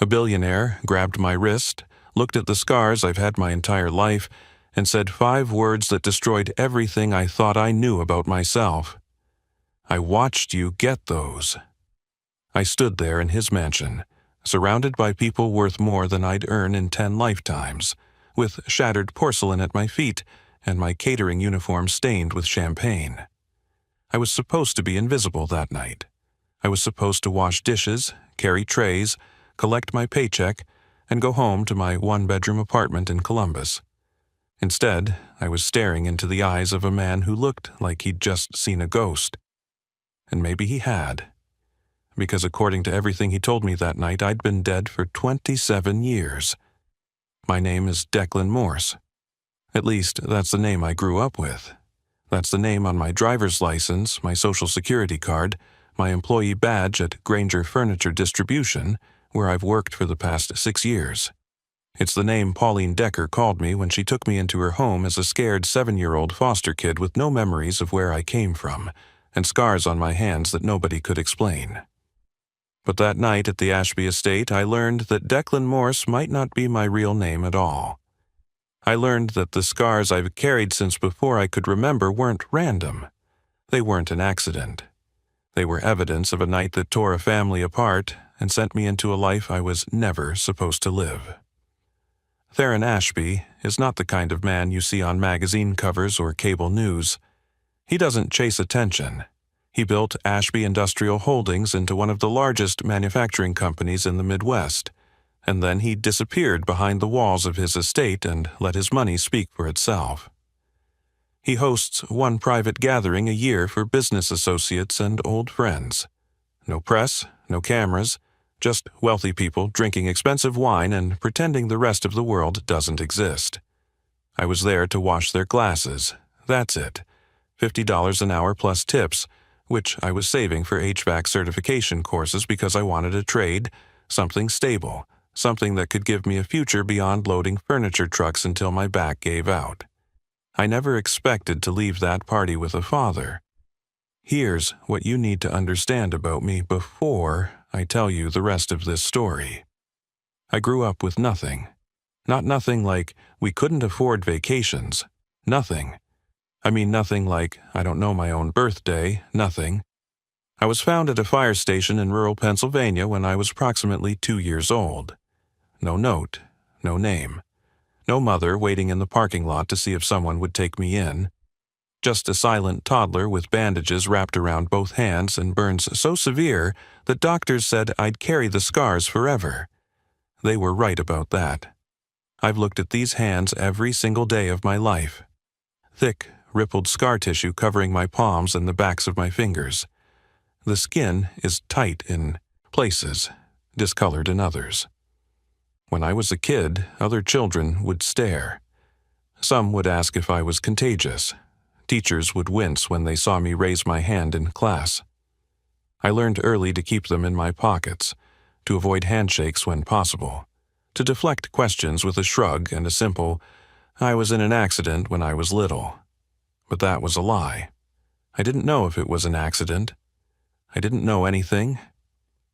A billionaire grabbed my wrist, looked at the scars I've had my entire life, and said 5 words that destroyed everything I thought I knew about myself. I watched you get those. I stood there in his mansion, surrounded by people worth more than I'd earn in 10 lifetimes, with shattered porcelain at my feet and my catering uniform stained with champagne. I was supposed to be invisible that night. I was supposed to wash dishes, carry trays, collect my paycheck, and go home to my 1-bedroom apartment in Columbus. Instead, I was staring into the eyes of a man who looked like he'd just seen a ghost. And maybe he had. Because according to everything he told me that night, I'd been dead for 27 years. My name is Declan Morse. At least, that's the name I grew up with. That's the name on my driver's license, my social security card, my employee badge at Granger Furniture Distribution, where I've worked for the past 6 years. It's the name Pauline Decker called me when she took me into her home as a scared 7-year-old foster kid with no memories of where I came from, and scars on my hands that nobody could explain. But that night at the Ashby estate, I learned that Declan Morse might not be my real name at all. I learned that the scars I've carried since before I could remember weren't random. They weren't an accident. They were evidence of a night that tore a family apart and sent me into a life I was never supposed to live. Theron Ashby is not the kind of man you see on magazine covers or cable news. He doesn't chase attention. He built Ashby Industrial Holdings into one of the largest manufacturing companies in the Midwest, and then he disappeared behind the walls of his estate and let his money speak for itself. He hosts one private gathering a year for business associates and old friends. No press, no cameras, just wealthy people drinking expensive wine and pretending the rest of the world doesn't exist. I was there to wash their glasses. That's it. $50 an hour plus tips, which I was saving for HVAC certification courses because I wanted a trade, something stable, something that could give me a future beyond loading furniture trucks until my back gave out. I never expected to leave that party with a father. Here's what you need to understand about me before I tell you the rest of this story. I grew up with nothing. Not nothing like we couldn't afford vacations. Nothing. I mean nothing like I don't know my own birthday, nothing. I was found at a fire station in rural Pennsylvania when I was approximately 2 years old. No note, no name. No mother waiting in the parking lot to see if someone would take me in. Just a silent toddler with bandages wrapped around both hands and burns so severe that doctors said I'd carry the scars forever. They were right about that. I've looked at these hands every single day of my life. Thick, rippled scar tissue covering my palms and the backs of my fingers. The skin is tight in places, discolored in others. When I was a kid, other children would stare. Some would ask if I was contagious. Teachers would wince when they saw me raise my hand in class. I learned early to keep them in my pockets, to avoid handshakes when possible, to deflect questions with a shrug and a simple, "I was in an accident when I was little." But that was a lie. I didn't know if it was an accident. I didn't know anything.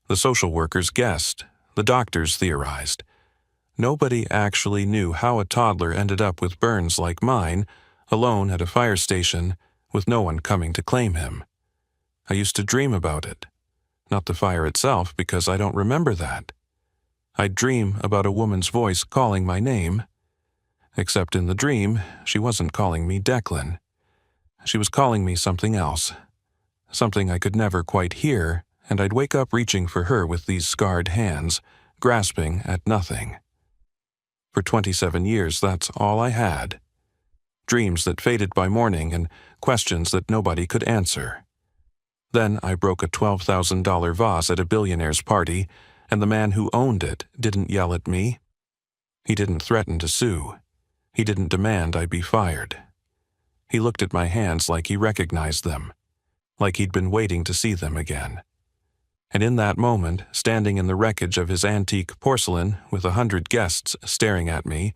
The social workers guessed. The doctors theorized. Nobody actually knew how a toddler ended up with burns like mine, alone at a fire station, with no one coming to claim him. I used to dream about it. Not the fire itself, because I don't remember that. I'd dream about a woman's voice calling my name. Except in the dream, she wasn't calling me Declan. She was calling me something else. Something I could never quite hear, and I'd wake up reaching for her with these scarred hands, grasping at nothing. For 27 years, that's all I had. Dreams that faded by morning and questions that nobody could answer. Then I broke a $12,000 vase at a billionaire's party, and the man who owned it didn't yell at me. He didn't threaten to sue. He didn't demand I be fired. He looked at my hands like he recognized them, like he'd been waiting to see them again. And in that moment, standing in the wreckage of his antique porcelain with 100 guests staring at me,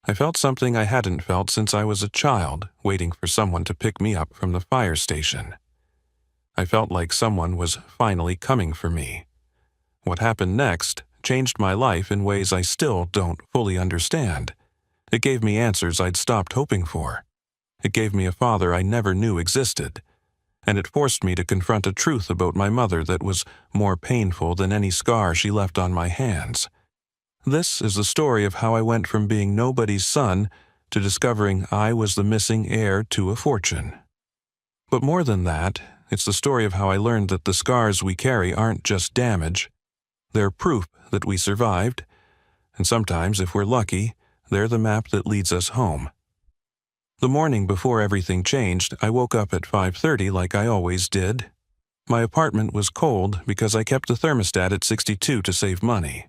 I felt something I hadn't felt since I was a child waiting for someone to pick me up from the fire station. I felt like someone was finally coming for me. What happened next changed my life in ways I still don't fully understand. It gave me answers I'd stopped hoping for. It gave me a father I never knew existed. And it forced me to confront a truth about my mother that was more painful than any scar she left on my hands. This is the story of how I went from being nobody's son to discovering I was the missing heir to a fortune. But more than that, it's the story of how I learned that the scars we carry aren't just damage. They're proof that we survived, and sometimes, if we're lucky, they're the map that leads us home. The morning before everything changed, I woke up at 5:30 like I always did. My apartment was cold because I kept the thermostat at 62 to save money.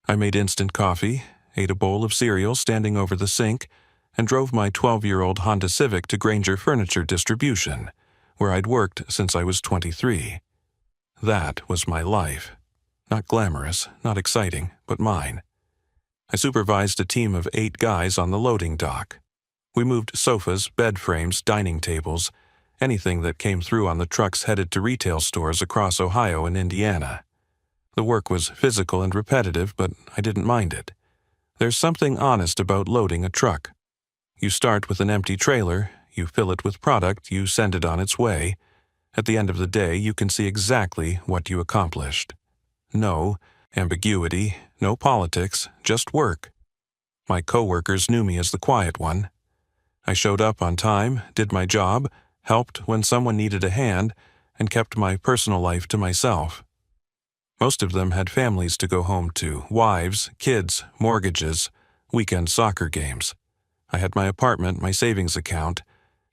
I made instant coffee, ate a bowl of cereal standing over the sink, and drove my 12-year-old Honda Civic to Granger Furniture Distribution, where I'd worked since I was 23. That was my life. Not glamorous, not exciting, but mine. I supervised a team of 8 guys on the loading dock. We moved sofas, bed frames, dining tables, anything that came through on the trucks headed to retail stores across Ohio and Indiana. The work was physical and repetitive, but I didn't mind it. There's something honest about loading a truck. You start with an empty trailer, you fill it with product, you send it on its way. At the end of the day, you can see exactly what you accomplished. No ambiguity, no politics, just work. My coworkers knew me as the quiet one. I showed up on time, did my job, helped when someone needed a hand, and kept my personal life to myself. Most of them had families to go home to, wives, kids, mortgages, weekend soccer games. I had my apartment, my savings account,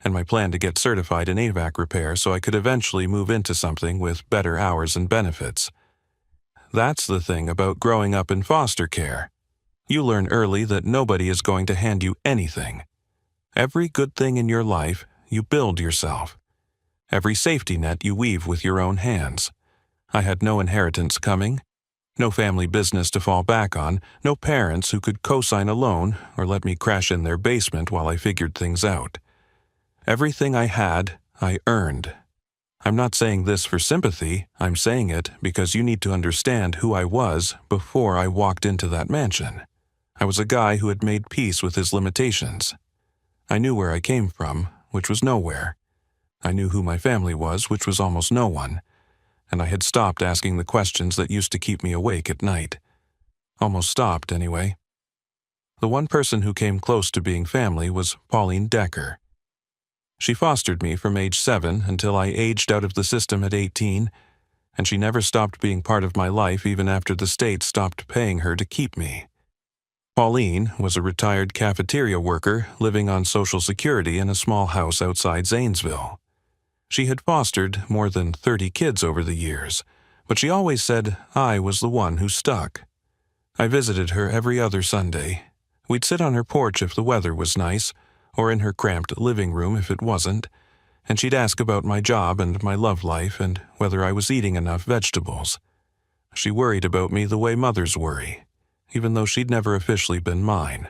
and my plan to get certified in HVAC repair so I could eventually move into something with better hours and benefits. That's the thing about growing up in foster care. You learn early that nobody is going to hand you anything. Every good thing in your life, you build yourself. Every safety net you weave with your own hands. I had no inheritance coming, no family business to fall back on, no parents who could co-sign a loan or let me crash in their basement while I figured things out. Everything I had, I earned. I'm not saying this for sympathy, I'm saying it because you need to understand who I was before I walked into that mansion. I was a guy who had made peace with his limitations. I knew where I came from, which was nowhere. I knew who my family was, which was almost no one. And I had stopped asking the questions that used to keep me awake at night. Almost stopped, anyway. The one person who came close to being family was Pauline Decker. She fostered me from age 7 until I aged out of the system at 18, and she never stopped being part of my life even after the state stopped paying her to keep me. Pauline was a retired cafeteria worker living on Social Security in a small house outside Zanesville. She had fostered more than 30 kids over the years, but she always said I was the one who stuck. I visited her every other Sunday. We'd sit on her porch if the weather was nice, or in her cramped living room if it wasn't, and she'd ask about my job and my love life and whether I was eating enough vegetables. She worried about me the way mothers worry, even though she'd never officially been mine.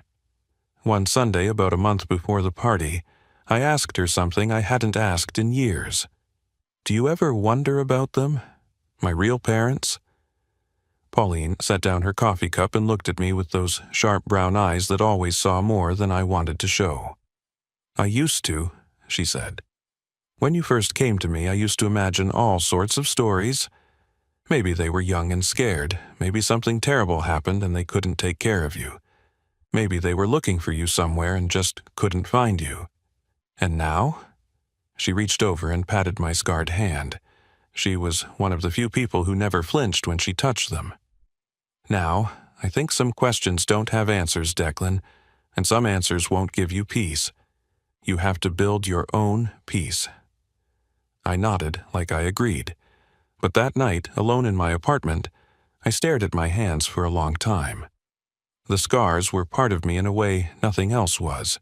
One Sunday, about a month before the party, I asked her something I hadn't asked in years. Do you ever wonder about them? My real parents? Pauline set down her coffee cup and looked at me with those sharp brown eyes that always saw more than I wanted to show. I used to, she said. When you first came to me, I used to imagine all sorts of stories. Maybe they were young and scared. Maybe something terrible happened and they couldn't take care of you. Maybe they were looking for you somewhere and just couldn't find you. And now? She reached over and patted my scarred hand. She was one of the few people who never flinched when she touched them. Now, I think some questions don't have answers, Declan, and some answers won't give you peace. You have to build your own peace. I nodded like I agreed. But that night, alone in my apartment, I stared at my hands for a long time. The scars were part of me in a way nothing else was.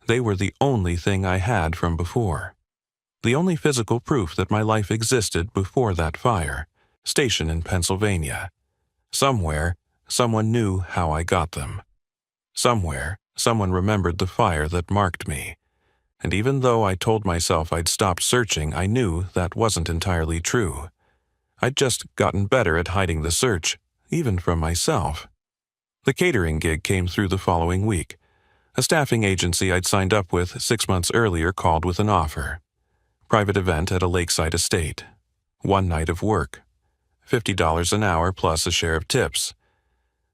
They were the only thing I had from before. The only physical proof that my life existed before that fire, stationed in Pennsylvania. Somewhere, someone knew how I got them. Somewhere, someone remembered the fire that marked me. And even though I told myself I'd stopped searching, I knew that wasn't entirely true. I'd just gotten better at hiding the search, even from myself. The catering gig came through the following week. A staffing agency I'd signed up with 6 months earlier called with an offer. Private event at a lakeside estate. 1 night of work. $50 an hour plus a share of tips.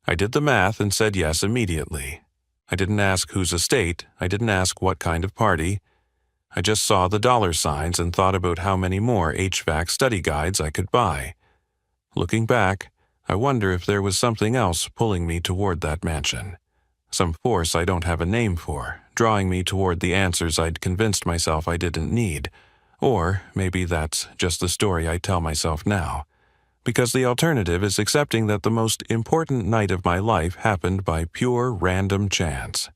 I did the math and said yes immediately. I didn't ask whose estate, I didn't ask what kind of party. I just saw the dollar signs and thought about how many more HVAC study guides I could buy. Looking back, I wonder if there was something else pulling me toward that mansion. Some force I don't have a name for, drawing me toward the answers I'd convinced myself I didn't need. Or maybe that's just the story I tell myself now. Because the alternative is accepting that the most important night of my life happened by pure random chance.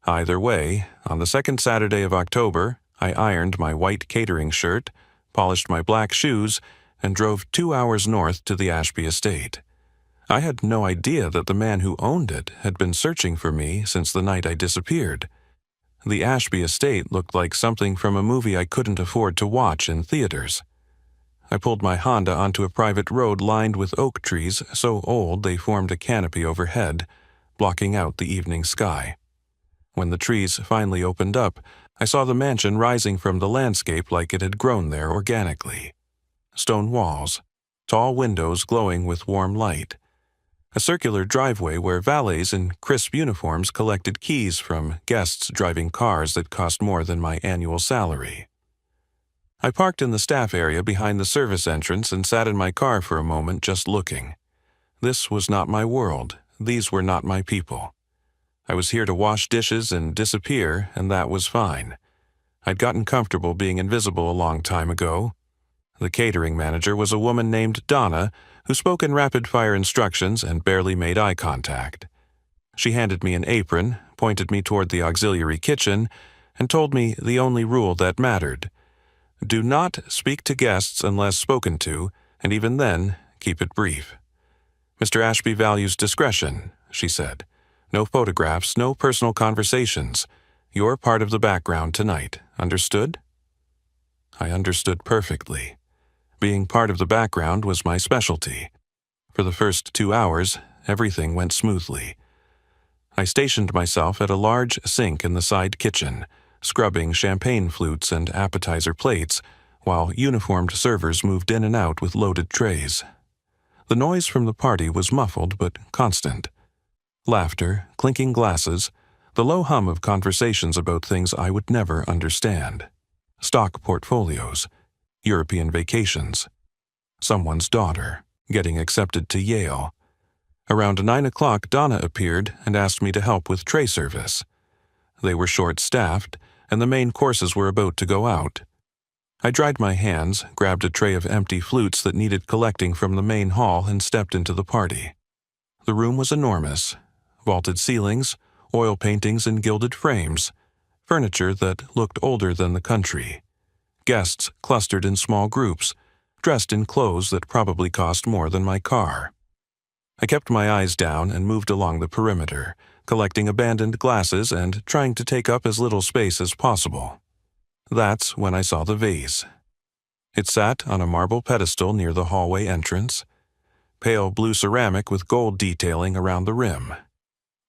Either way, on the second Saturday of October, I ironed my white catering shirt, polished my black shoes, and drove 2 hours north to the Ashby estate. I had no idea that the man who owned it had been searching for me since the night I disappeared. The Ashby estate looked like something from a movie I couldn't afford to watch in theaters. I pulled my Honda onto a private road lined with oak trees so old they formed a canopy overhead, blocking out the evening sky. When the trees finally opened up, I saw the mansion rising from the landscape like it had grown there organically. Stone walls, tall windows glowing with warm light, a circular driveway where valets in crisp uniforms collected keys from guests driving cars that cost more than my annual salary. I parked in the staff area behind the service entrance and sat in my car for a moment just looking. This was not my world. These were not my people. I was here to wash dishes and disappear, and that was fine. I'd gotten comfortable being invisible a long time ago. The catering manager was a woman named Donna, who spoke in rapid-fire instructions and barely made eye contact. She handed me an apron, pointed me toward the auxiliary kitchen, and told me the only rule that mattered. Do not speak to guests unless spoken to, and even then, keep it brief. Mr. Ashby values discretion, she said. No photographs, no personal conversations. You're part of the background tonight. Understood? I understood perfectly. Being part of the background was my specialty. For the first 2 hours, everything went smoothly. I stationed myself at a large sink in the side kitchen, scrubbing champagne flutes and appetizer plates, while uniformed servers moved in and out with loaded trays. The noise from the party was muffled but constant. Laughter, clinking glasses, the low hum of conversations about things I would never understand. Stock portfolios, European vacations, someone's daughter, getting accepted to Yale. Around 9 o'clock, Donna appeared and asked me to help with tray service. They were short-staffed, and the main courses were about to go out. I dried my hands, grabbed a tray of empty flutes that needed collecting from the main hall, and stepped into the party. The room was enormous. Vaulted ceilings, oil paintings in gilded frames, furniture that looked older than the country. Guests clustered in small groups, dressed in clothes that probably cost more than my car. I kept my eyes down and moved along the perimeter, collecting abandoned glasses and trying to take up as little space as possible. That's when I saw the vase. It sat on a marble pedestal near the hallway entrance, pale blue ceramic with gold detailing around the rim.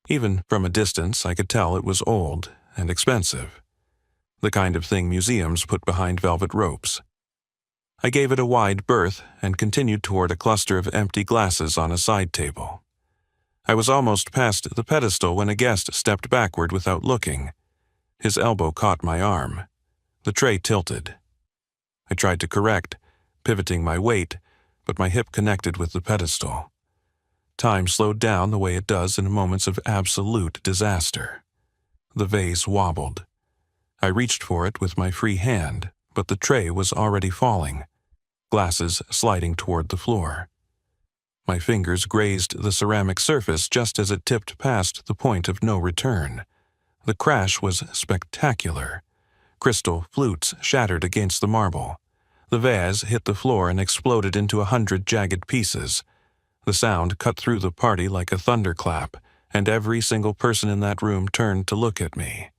Even from a distance, I could tell it was old and expensive, the kind of thing museums put behind velvet ropes. I gave it a wide berth and continued toward a cluster of empty glasses on a side table. I was almost past the pedestal when a guest stepped backward without looking. His elbow caught my arm. The tray tilted. I tried to correct, pivoting my weight, but my hip connected with the pedestal. Time slowed down the way it does in moments of absolute disaster. The vase wobbled. I reached for it with my free hand, but the tray was already falling, glasses sliding toward the floor. My fingers grazed the ceramic surface just as it tipped past the point of no return. The crash was spectacular. Crystal flutes shattered against the marble. The vase hit the floor and exploded into 100 jagged pieces. The sound cut through the party like a thunderclap, and every single person in that room turned to look at me.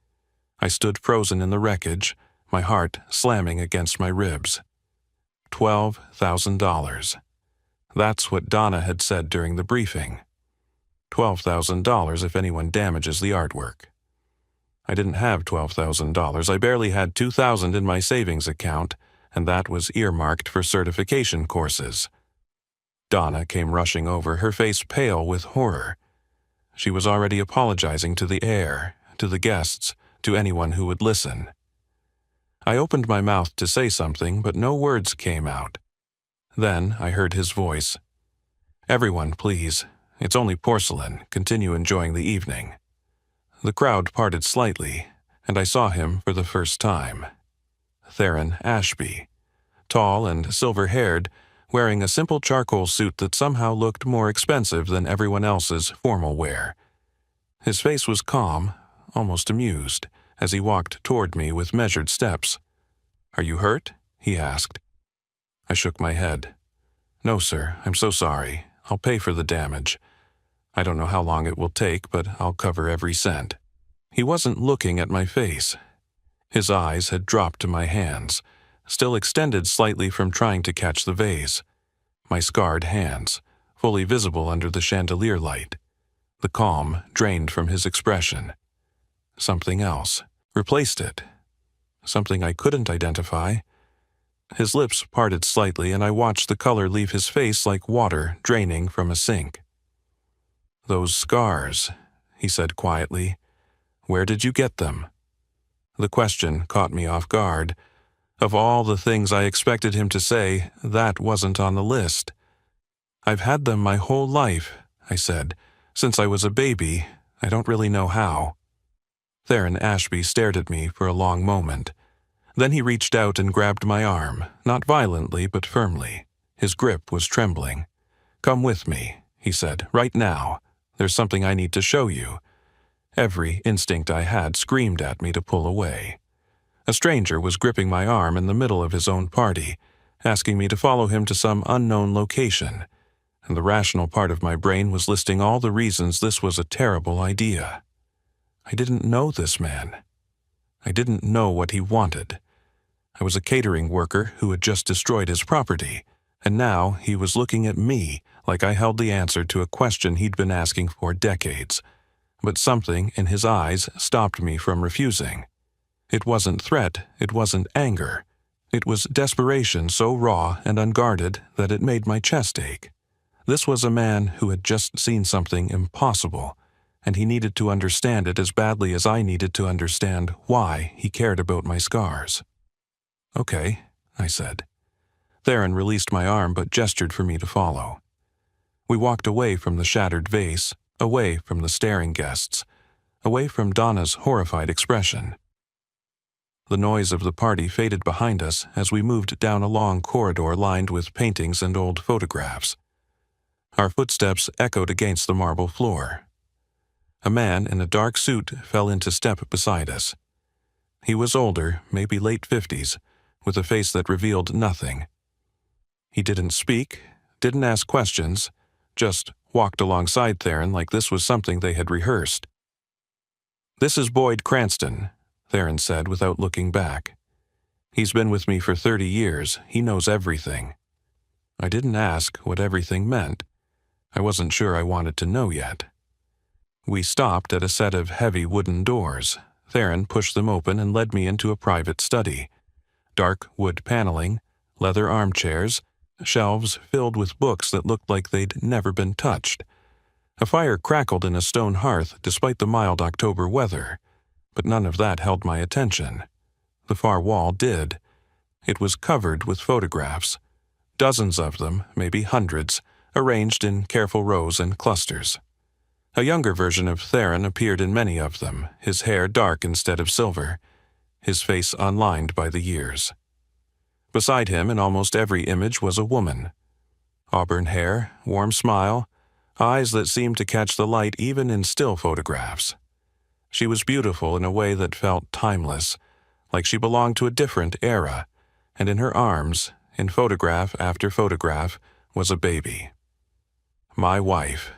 I stood frozen in the wreckage, my heart slamming against my ribs. $12,000. That's what Donna had said during the briefing. $12,000 if anyone damages the artwork. I didn't have $12,000. I barely had $2,000 in my savings account, and that was earmarked for certification courses. Donna came rushing over, her face pale with horror. She was already apologizing to the heir, to the guests, to anyone who would listen. I opened my mouth to say something, but no words came out. Then I heard his voice. "Everyone, please. It's only porcelain. Continue enjoying the evening." The crowd parted slightly, and I saw him for the first time. Theron Ashby, tall and silver-haired, wearing a simple charcoal suit that somehow looked more expensive than everyone else's formal wear. His face was calm, almost amused, as he walked toward me with measured steps. "Are you hurt?" he asked. I shook my head. "No, sir, I'm so sorry. I'll pay for the damage. I don't know how long it will take, but I'll cover every cent." He wasn't looking at my face. His eyes had dropped to my hands, still extended slightly from trying to catch the vase. My scarred hands, fully visible under the chandelier light. The calm drained from his expression. Something else replaced it. Something I couldn't identify. His lips parted slightly, and I watched the color leave his face like water draining from a sink. "Those scars," he said quietly. "Where did you get them?" The question caught me off guard. Of all the things I expected him to say, that wasn't on the list. "I've had them my whole life," I said. "Since I was a baby. I don't really know how." Theron Ashby stared at me for a long moment. Then he reached out and grabbed my arm, not violently but firmly. His grip was trembling. "Come with me," he said, "right now. There's something I need to show you." Every instinct I had screamed at me to pull away. A stranger was gripping my arm in the middle of his own party, asking me to follow him to some unknown location, and the rational part of my brain was listing all the reasons this was a terrible idea. I didn't know this man. I didn't know what he wanted. I was a catering worker who had just destroyed his property, and now he was looking at me like I held the answer to a question he'd been asking for decades. But something in his eyes stopped me from refusing. It wasn't threat, it wasn't anger. It was desperation so raw and unguarded that it made my chest ache. This was a man who had just seen something impossible, and he needed to understand it as badly as I needed to understand why he cared about my scars. "Okay," I said. Theron released my arm but gestured for me to follow. We walked away from the shattered vase, away from the staring guests, away from Donna's horrified expression. The noise of the party faded behind us as we moved down a long corridor lined with paintings and old photographs. Our footsteps echoed against the marble floor. A man in a dark suit fell into step beside us. He was older, maybe late 50s, with a face that revealed nothing. He didn't speak, didn't ask questions, just walked alongside Theron like this was something they had rehearsed. "This is Boyd Cranston," Theron said without looking back. "He's been with me for 30 years. He knows everything." I didn't ask what everything meant. I wasn't sure I wanted to know yet. We stopped at a set of heavy wooden doors. Theron pushed them open and led me into a private study. Dark wood paneling, leather armchairs, shelves filled with books that looked like they'd never been touched. A fire crackled in a stone hearth despite the mild October weather, but none of that held my attention. The far wall did. It was covered with photographs. Dozens of them, maybe hundreds, arranged in careful rows and clusters. A younger version of Theron appeared in many of them, his hair dark instead of silver, his face unlined by the years. Beside him in almost every image was a woman. Auburn hair, warm smile, eyes that seemed to catch the light even in still photographs. She was beautiful in a way that felt timeless, like she belonged to a different era, and in her arms, in photograph after photograph, was a baby. "My wife,"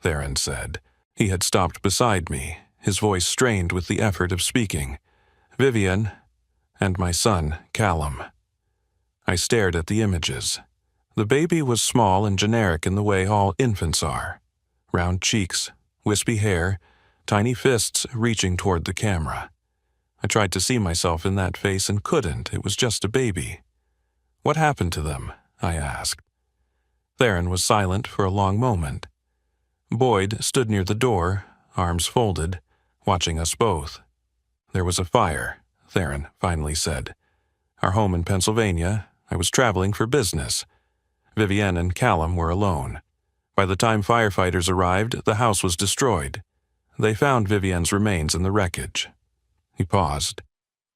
Theron said. He had stopped beside me, his voice strained with the effort of speaking. "Vivian, and my son, Callum." I stared at the images. The baby was small and generic in the way all infants are. Round cheeks, wispy hair, tiny fists reaching toward the camera. I tried to see myself in that face and couldn't. It was just a baby. "What happened to them?" I asked. Theron was silent for a long moment. Boyd stood near the door, arms folded, watching us both. "There was a fire," Theron finally said. "Our home in Pennsylvania. I was traveling for business. Vivienne and Callum were alone. By the time firefighters arrived, the house was destroyed. They found Vivienne's remains in the wreckage." He paused,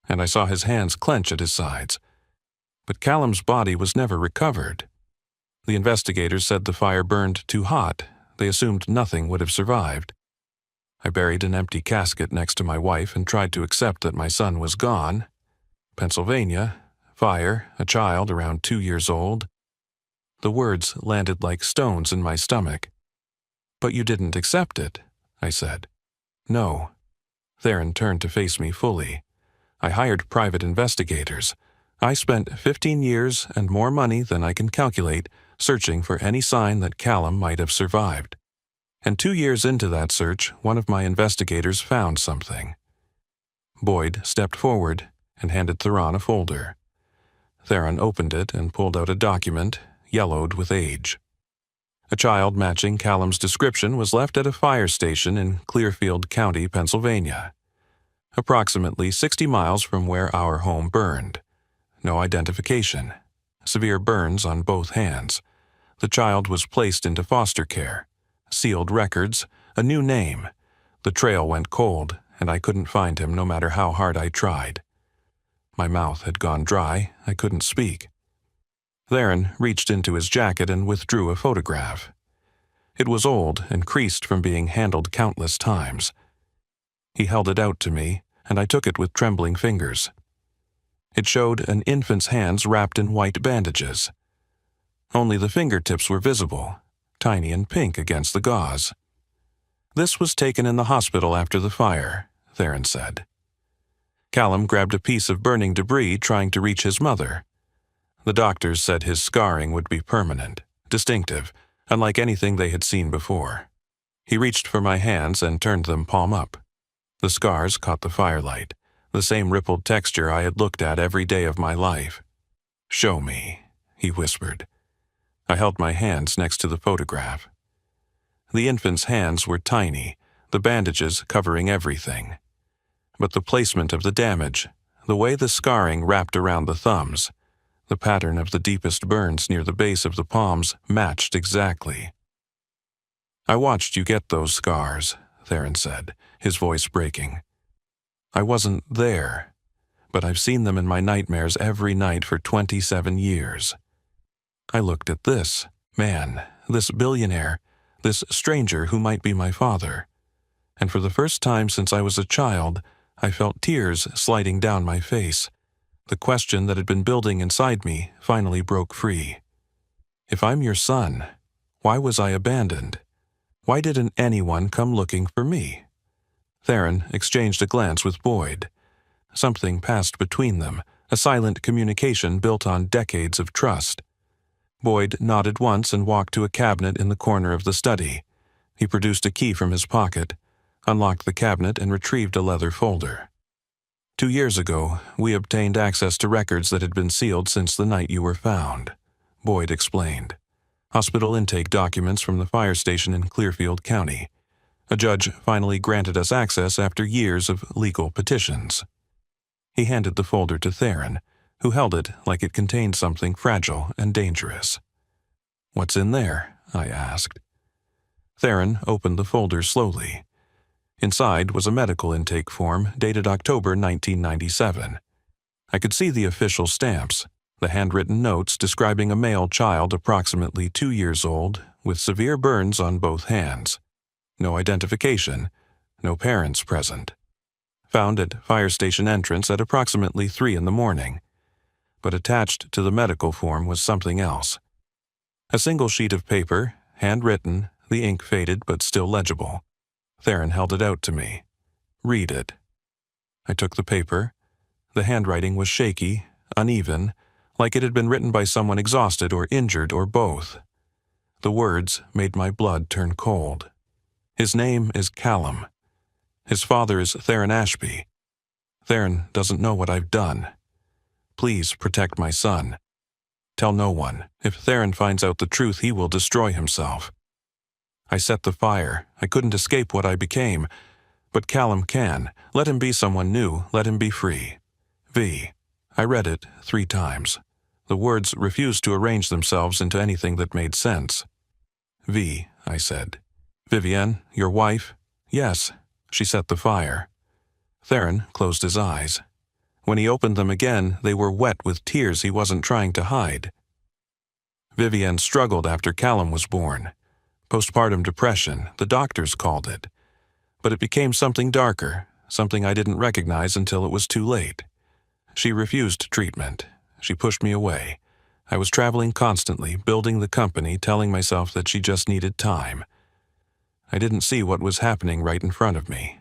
and I saw his hands clench at his sides. "But Callum's body was never recovered. The investigators said the fire burned too hot. They assumed nothing would have survived. I buried an empty casket next to my wife and tried to accept that my son was gone. Pennsylvania, fire, a child around 2 years old." The words landed like stones in my stomach. "But you didn't accept it," I said. "No." Theron turned to face me fully. "I hired private investigators. I spent 15 years and more money than I can calculate searching for any sign that Callum might have survived. And 2 years into that search, one of my investigators found something." Boyd stepped forward and handed Theron a folder. Theron opened it and pulled out a document, yellowed with age. A child matching Callum's description was left at a fire station in Clearfield County, Pennsylvania, approximately 60 miles from where our home burned. No identification. Severe burns on both hands. The child was placed into foster care. Sealed records, a new name. The trail went cold, and I couldn't find him no matter how hard I tried. My mouth had gone dry. I couldn't speak. Theron reached into his jacket and withdrew a photograph. It was old and creased from being handled countless times. He held it out to me, and I took it with trembling fingers. It showed an infant's hands wrapped in white bandages. Only the fingertips were visible, tiny and pink against the gauze. "This was taken in the hospital after the fire," Theron said. Callum grabbed a piece of burning debris trying to reach his mother. The doctors said his scarring would be permanent, distinctive, unlike anything they had seen before. He reached for my hands and turned them palm up. The scars caught the firelight, the same rippled texture I had looked at every day of my life. "Show me," he whispered. I held my hands next to the photograph. The infant's hands were tiny, the bandages covering everything. But the placement of the damage, the way the scarring wrapped around the thumbs, the pattern of the deepest burns near the base of the palms matched exactly. "I watched you get those scars," Theron said, his voice breaking. "I wasn't there, but I've seen them in my nightmares every night for 27 years. I looked at this man, this billionaire, this stranger who might be my father, and for the first time since I was a child, I felt tears sliding down my face. The question that had been building inside me finally broke free. If I'm your son, why was I abandoned? Why didn't anyone come looking for me?" Theron exchanged a glance with Boyd. Something passed between them, a silent communication built on decades of trust. Boyd nodded once and walked to a cabinet in the corner of the study. He produced a key from his pocket, unlocked the cabinet, and retrieved a leather folder. 2 years ago, we obtained access to records that had been sealed since the night you were found," Boyd explained. "Hospital intake documents from the fire station in Clearfield County. A judge finally granted us access after years of legal petitions." He handed the folder to Theron, who held it like it contained something fragile and dangerous. "What's in there?" I asked. Theron opened the folder slowly. Inside was a medical intake form dated October 1997. I could see the official stamps, the handwritten notes describing a male child approximately 2 years old with severe burns on both hands. No identification, no parents present. Found at fire station entrance at approximately 3 in the morning. But attached to the medical form was something else. A single sheet of paper, handwritten, the ink faded but still legible. Theron held it out to me. "Read it." I took the paper. The handwriting was shaky, uneven, like it had been written by someone exhausted or injured or both. The words made my blood turn cold. His name is Callum. His father is Theron Ashby. Theron doesn't know what I've done. Please protect my son. Tell no one. If Theron finds out the truth, he will destroy himself. I set the fire. I couldn't escape what I became. But Callum can. Let him be someone new. Let him be free. V. I read it 3 times. The words refused to arrange themselves into anything that made sense. V, I said. Vivienne, your wife? Yes. She set the fire. Theron closed his eyes. When he opened them again, they were wet with tears he wasn't trying to hide. Vivienne struggled after Callum was born. Postpartum depression, the doctors called it. But it became something darker, something I didn't recognize until it was too late. She refused treatment. She pushed me away. I was traveling constantly, building the company, telling myself that she just needed time. I didn't see what was happening right in front of me.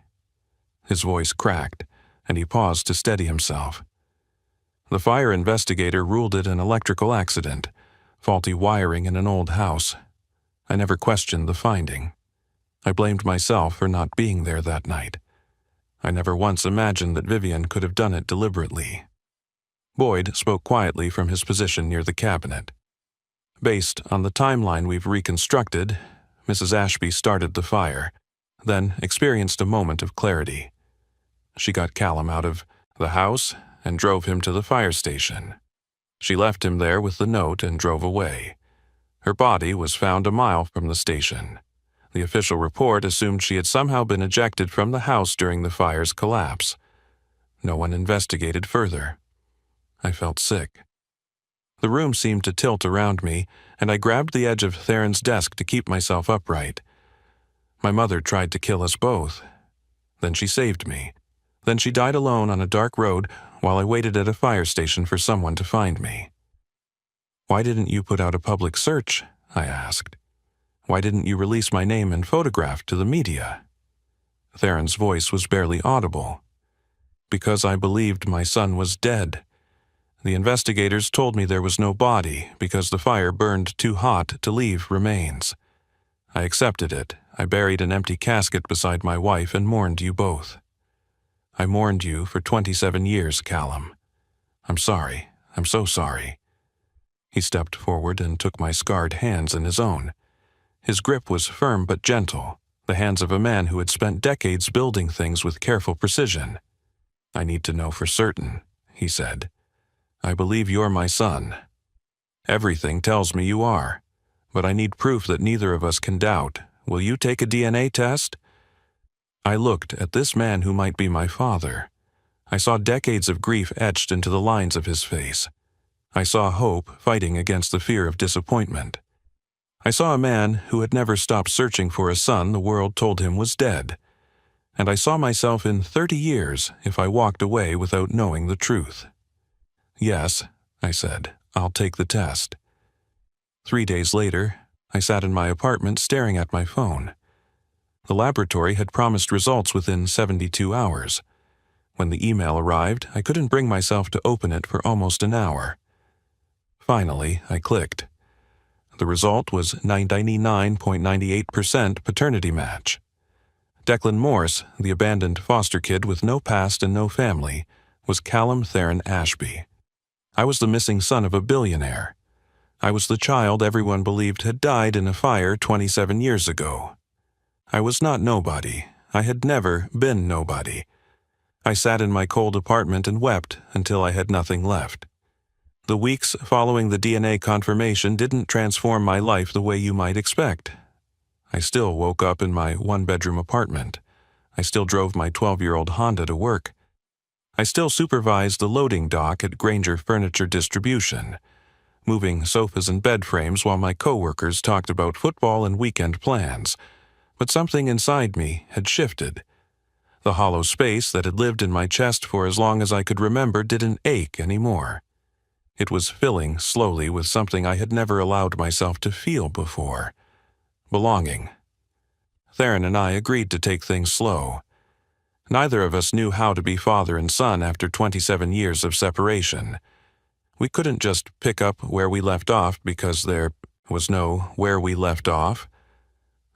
His voice cracked, and he paused to steady himself. The fire investigator ruled it an electrical accident, faulty wiring in an old house. I never questioned the finding. I blamed myself for not being there that night. I never once imagined that Vivienne could have done it deliberately. Boyd spoke quietly from his position near the cabinet. Based on the timeline we've reconstructed, Mrs. Ashby started the fire, then experienced a moment of clarity. She got Callum out of the house and drove him to the fire station. She left him there with the note and drove away. Her body was found a mile from the station. The official report assumed she had somehow been ejected from the house during the fire's collapse. No one investigated further. I felt sick. The room seemed to tilt around me, and I grabbed the edge of Theron's desk to keep myself upright. My mother tried to kill us both. Then she saved me. Then she died alone on a dark road while I waited at a fire station for someone to find me. Why didn't you put out a public search? I asked. Why didn't you release my name and photograph to the media? Theron's voice was barely audible. Because I believed my son was dead. The investigators told me there was no body because the fire burned too hot to leave remains. I accepted it. I buried an empty casket beside my wife and mourned you both. I mourned you for 27 years, Callum. I'm sorry. I'm so sorry. He stepped forward and took my scarred hands in his own. His grip was firm but gentle, the hands of a man who had spent decades building things with careful precision. I need to know for certain, he said. I believe you're my son. Everything tells me you are, but I need proof that neither of us can doubt. Will you take a DNA test? I looked at this man who might be my father. I saw decades of grief etched into the lines of his face. I saw hope fighting against the fear of disappointment. I saw a man who had never stopped searching for a son the world told him was dead. And I saw myself in 30 years if I walked away without knowing the truth. Yes, I said, I'll take the test. 3 days later, I sat in my apartment staring at my phone. The laboratory had promised results within 72 hours. When the email arrived, I couldn't bring myself to open it for almost an hour. Finally, I clicked. The result was 99.98% paternity match. Declan Morse, the abandoned foster kid with no past and no family, was Callum Theron Ashby. I was the missing son of a billionaire. I was the child everyone believed had died in a fire 27 years ago. I was not nobody. I had never been nobody. I sat in my cold apartment and wept until I had nothing left. The weeks following the DNA confirmation didn't transform my life the way you might expect. I still woke up in my one-bedroom apartment. I still drove my 12-year-old Honda to work. I still supervised the loading dock at Granger Furniture Distribution, moving sofas and bed frames while my coworkers talked about football and weekend plans. But something inside me had shifted. The hollow space that had lived in my chest for as long as I could remember didn't ache anymore. It was filling slowly with something I had never allowed myself to feel before. Belonging. Theron and I agreed to take things slow. Neither of us knew how to be father and son after 27 years of separation. We couldn't just pick up where we left off because there was no where we left off.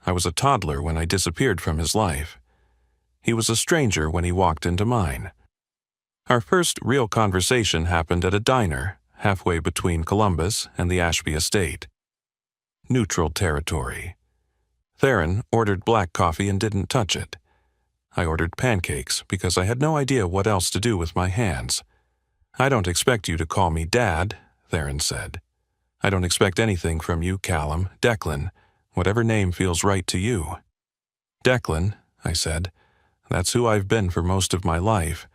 I was a toddler when I disappeared from his life. He was a stranger when he walked into mine. Our first real conversation happened at a diner halfway between Columbus and the Ashby estate. Neutral territory. Theron ordered black coffee and didn't touch it. I ordered pancakes because I had no idea what else to do with my hands. "I don't expect you to call me Dad," Theron said. "I don't expect anything from you, Callum, Declan, whatever name feels right to you." "Declan," I said. "That's who I've been for most of my life.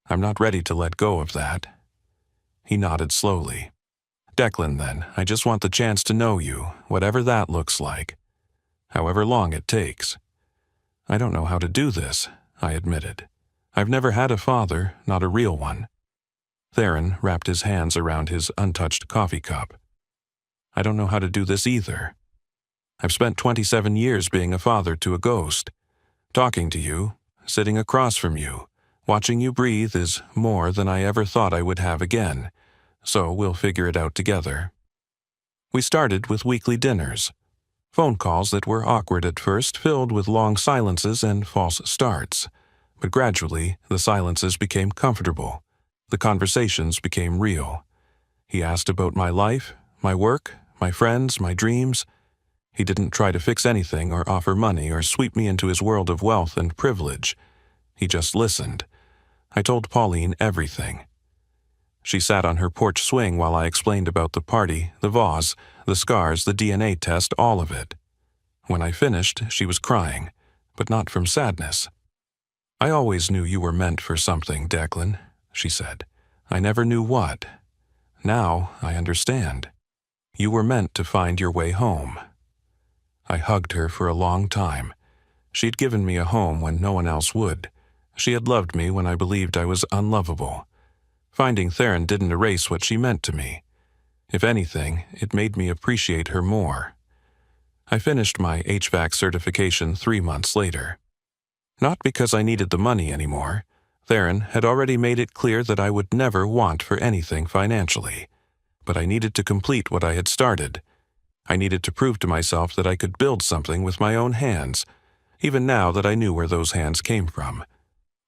I'm not ready to let go of that." He nodded slowly. "Declan, then, I just want the chance to know you, whatever that looks like. However long it takes." "I don't know how to do this," I admitted. "I've never had a father, not a real one." Theron wrapped his hands around his untouched coffee cup. "I don't know how to do this either. I've spent 27 years being a father to a ghost. Talking to you, sitting across from you, watching you breathe is more than I ever thought I would have again, so we'll figure it out together." We started with weekly dinners. Phone calls that were awkward at first, filled with long silences and false starts. But gradually, the silences became comfortable. The conversations became real. He asked about my life, my work, my friends, my dreams. He didn't try to fix anything or offer money or sweep me into his world of wealth and privilege. He just listened. I told Pauline everything. She sat on her porch swing while I explained about the party, the vase, the scars, the DNA test, all of it. When I finished, she was crying, but not from sadness. "I always knew you were meant for something, Declan," she said. "I never knew what. Now I understand. You were meant to find your way home." I hugged her for a long time. She'd given me a home when no one else would. She had loved me when I believed I was unlovable. Finding Theron didn't erase what she meant to me. If anything, it made me appreciate her more. I finished my HVAC certification 3 months later. Not because I needed the money anymore. Theron had already made it clear that I would never want for anything financially. But I needed to complete what I had started. I needed to prove to myself that I could build something with my own hands, even now that I knew where those hands came from.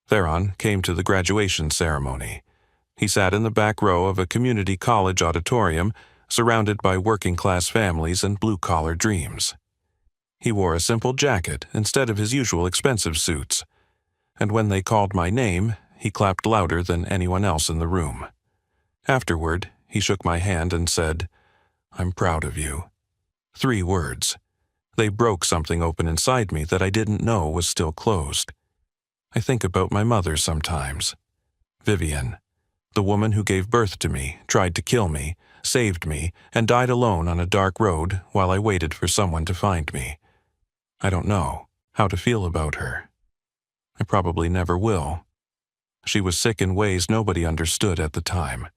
Theron came to the graduation ceremony. He sat in the back row of a community college auditorium, surrounded by working-class families and blue-collar dreams. He wore a simple jacket instead of his usual expensive suits. And when they called my name, he clapped louder than anyone else in the room. Afterward, he shook my hand and said, "I'm proud of you." 3 words. They broke something open inside me that I didn't know was still closed. I think about my mother sometimes. Vivian, the woman who gave birth to me, tried to kill me, saved me, and died alone on a dark road while I waited for someone to find me. I don't know how to feel about her. I probably never will. She was sick in ways nobody understood at the time.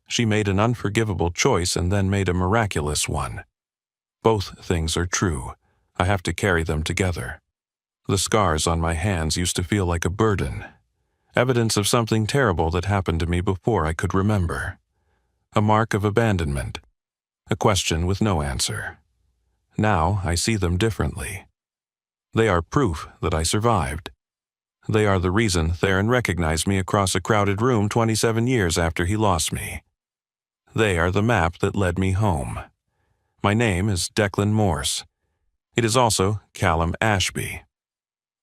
She made an unforgivable choice and then made a miraculous one. Both things are true. I have to carry them together. The scars on my hands used to feel like a burden. Evidence of something terrible that happened to me before I could remember. A mark of abandonment. A question with no answer. Now I see them differently. They are proof that I survived. They are the reason Theron recognized me across a crowded room 27 years after he lost me. They are the map that led me home. My name is Declan Morse. It is also Callum Ashby.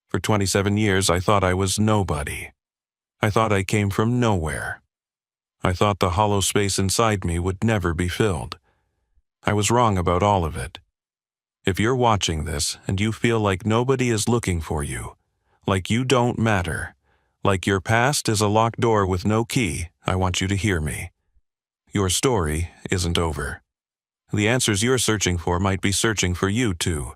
For 27 years I thought I was nobody. I thought I came from nowhere. I thought the hollow space inside me would never be filled. I was wrong about all of it. If you're watching this and you feel like nobody is looking for you, like you don't matter, like your past is a locked door with no key, I want you to hear me. Your story isn't over. The answers you're searching for might be searching for you too.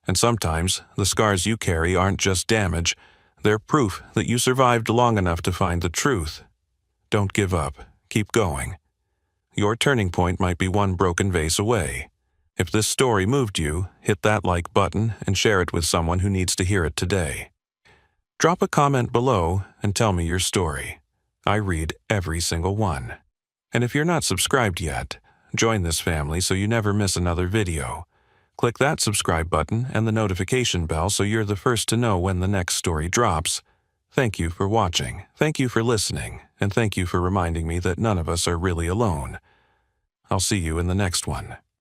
And sometimes the scars you carry aren't just damage, they're proof that you survived long enough to find the truth. Don't give up. Keep going. Your turning point might be one broken vase away. If this story moved you, hit that like button and share it with someone who needs to hear it today. Drop a comment below and tell me your story. I read every single one. And if you're not subscribed yet, join this family so you never miss another video. Click that subscribe button and the notification bell so you're the first to know when the next story drops. Thank you for watching, thank you for listening, and thank you for reminding me that none of us are really alone. I'll see you in the next one.